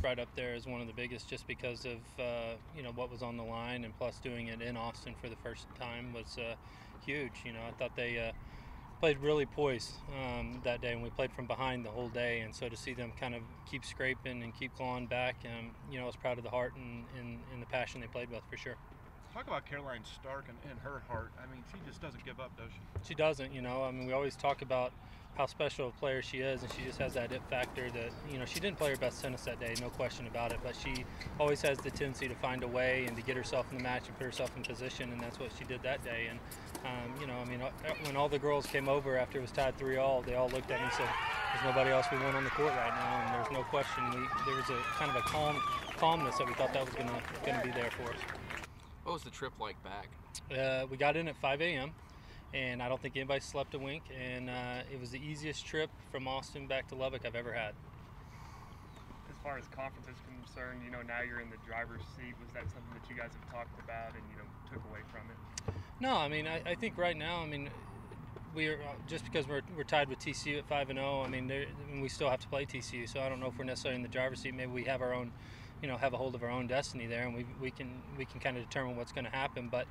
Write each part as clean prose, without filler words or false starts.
right up there as one of the biggest, just because of what was on the line, and plus doing it in Austin for the first time was huge. I thought they played really poised that day, and we played from behind the whole day, and so to see them kind of keep scraping and keep clawing back, I was proud of the heart and the passion they played with, for sure. Talk about Caroline Starck and her heart. I mean, she just doesn't give up, does she? She doesn't, we always talk about how special a player she is, and she just has that it factor that, she didn't play her best tennis that day, no question about it, but she always has the tendency to find a way and to get herself in the match and put herself in position, and that's what she did that day. And, when all the girls came over after it was tied 3-all, they all looked at me and said, there's nobody else we want on the court right now, and there's no question. There was a kind of a calmness that we thought that was going to be there for us. What was the trip like back? We got in at 5 a.m. and I don't think anybody slept a wink, and it was the easiest trip from Austin back to Lubbock I've ever had. As far as conference is concerned, now you're in the driver's seat. Was that something that you guys have talked about and, took away from it? No, I think right now, we're just because we're tied with TCU at 5-0. We still have to play TCU, so I don't know if we're necessarily in the driver's seat. Maybe we have our own, have a hold of our own destiny there, and we can kind of determine what's going to happen. But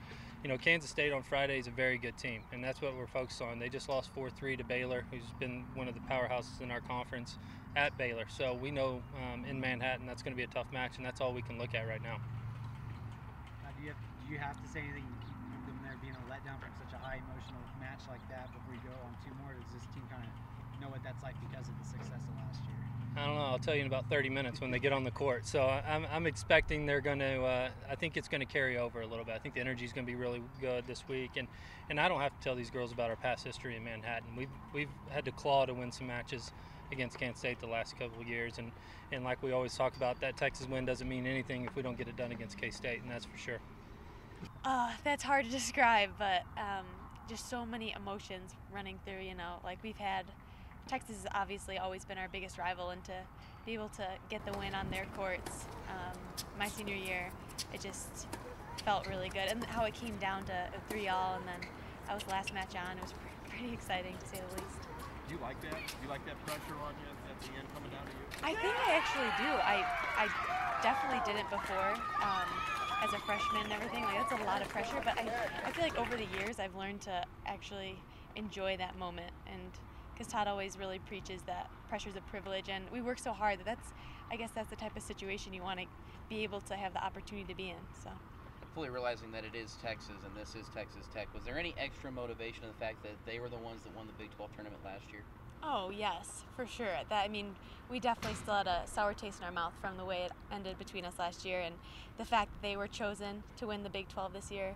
Kansas State on Friday is a very good team, and that's what we're focused on. They just lost 4-3 to Baylor, who's been one of the powerhouses in our conference at Baylor. So we know in Manhattan that's going to be a tough match, and that's all we can look at right now. Do you have to say anything to keep them there being a letdown from such a high emotional match like that before you go on 2 more? Does this team kind of know what that's like because of the success of last year? I don't know. I'll tell you in about 30 minutes when they get on the court. So I'm expecting they're going to. I think it's going to carry over a little bit. I think the energy is going to be really good this week, and I don't have to tell these girls about our past history in Manhattan. We've had to claw to win some matches against Kansas State the last couple of years, and like we always talk about, that Texas win doesn't mean anything if we don't get it done against K-State, and that's for sure. That's hard to describe, but just so many emotions running through. Like we've had. Texas has obviously always been our biggest rival, and to be able to get the win on their courts my senior year, it just felt really good. And how it came down to a 3-all, and then that was the last match on. It was pretty exciting, to say the least. Do you like that? Do you like that pressure on you at the end coming down to you? I think I actually do. I definitely didn't before as a freshman and everything. Like, that's a lot of pressure, but I feel like over the years I've learned to actually enjoy that moment, and because Todd always really preaches that pressure's a privilege, and we work so hard that I guess that's the type of situation you want to be able to have the opportunity to be in. So, Fully realizing that it is Texas and this is Texas Tech, was there any extra motivation in the fact that they were the ones that won the Big 12 tournament last year? Oh yes, for sure. We definitely still had a sour taste in our mouth from the way it ended between us last year, and the fact that they were chosen to win the Big 12 this year,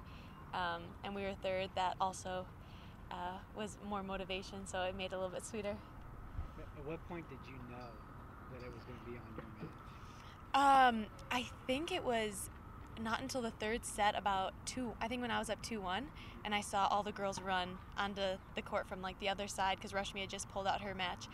and we were third, that also was more motivation, so it made it a little bit sweeter. At what point did you know that it was going to be on your match? I think it was not until the third set, I think when I was up 2-1, and I saw all the girls run onto the court from like the other side, because Rushmie had just pulled out her match.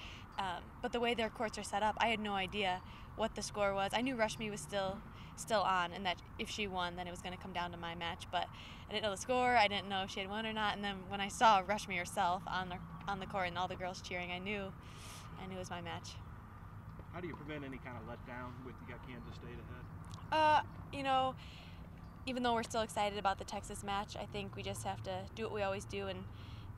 But the way their courts are set up, I had no idea what the score was. I knew Rushmie was still on, and that if she won, then it was going to come down to my match, but I didn't know the score. I didn't know if she had won or not, and then when I saw Rushmie herself on the court and all the girls cheering, I knew it was my match. How do you prevent any kind of letdown with you got Kansas State ahead? Even though we're still excited about the Texas match, I think we just have to do what we always do and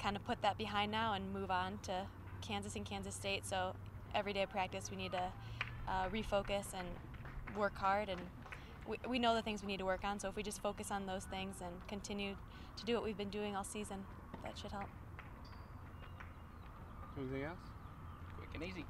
kind of put that behind now and move on to Kansas and Kansas State. So every day of practice we need to refocus and work hard, and we know the things we need to work on, so if we just focus on those things and continue to do what we've been doing all season, that should help. Anything else? Quick and easy.